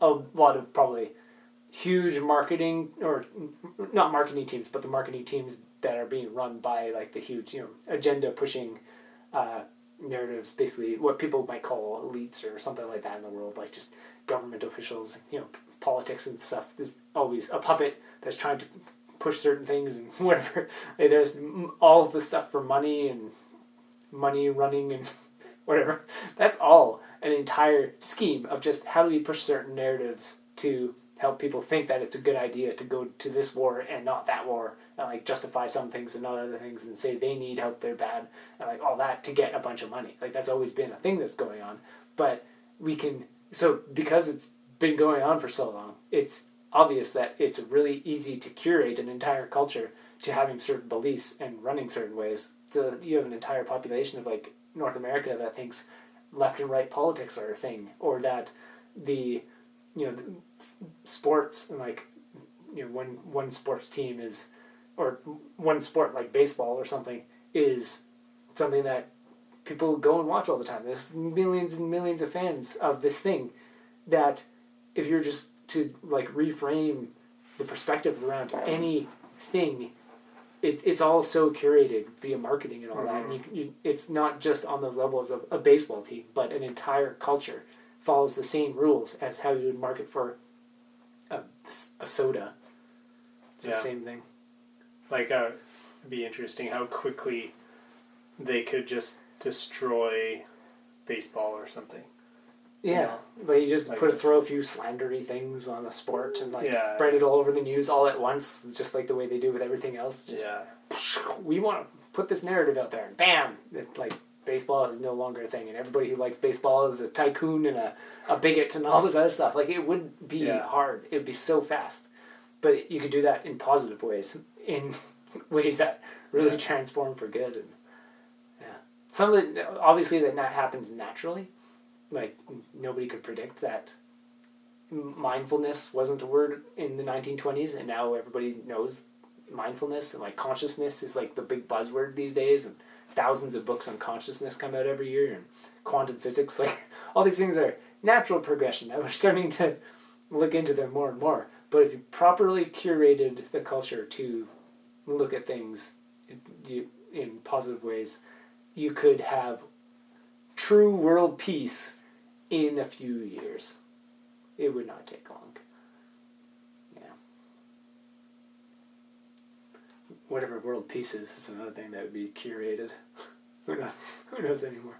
a lot of probably huge marketing, or not marketing teams, but the marketing teams that are being run by like the huge, agenda pushing narratives, basically what people might call elites or something like that in the world, like just government officials, politics and stuff is always a puppet that's trying to push certain things and whatever. Like there's all of the stuff for money and money running and whatever. That's all an entire scheme of just how do we push certain narratives to help people think that it's a good idea to go to this war and not that war, and like justify some things and not other things, and say they need help, they're bad, and like all that to get a bunch of money. Like that's always been a thing that's going on. But because it's been going on for so long, it's obvious that it's really easy to curate an entire culture to having certain beliefs and running certain ways. So you have an entire population of like North America that thinks left and right politics are a thing, or that the sports and like one sports team is, or one sport like baseball or something is something that people go and watch all the time. There's millions and millions of fans of this thing that if you're just to like reframe the perspective around anything, it's all so curated via marketing and all that. And it's not just on those levels of a baseball team, but an entire culture follows the same rules as how you would market for a soda. It's the same thing. Like, it'd be interesting how quickly they could just destroy baseball or something. Yeah, like you just throw a few slandery things on a sport and spread it all over the news all at once, just like the way they do with everything else. We want to put this narrative out there, and bam! Baseball is no longer a thing, and everybody who likes baseball is a tycoon and a bigot and all this other stuff. Like, it would be hard. It would be so fast. But you could do that in positive ways, in ways that really transform for good. And some of it, obviously, that happens naturally. Like, nobody could predict that mindfulness wasn't a word in the 1920s, and now everybody knows mindfulness, and like consciousness is like the big buzzword these days, and thousands of books on consciousness come out every year, and quantum physics, like all these things are natural progression that we're starting to look into them more and more. But if you properly curated the culture to look at things in positive ways, you could have true world peace in a few years. It would not take long. Whatever world peace is another thing that would be curated. Who knows anymore?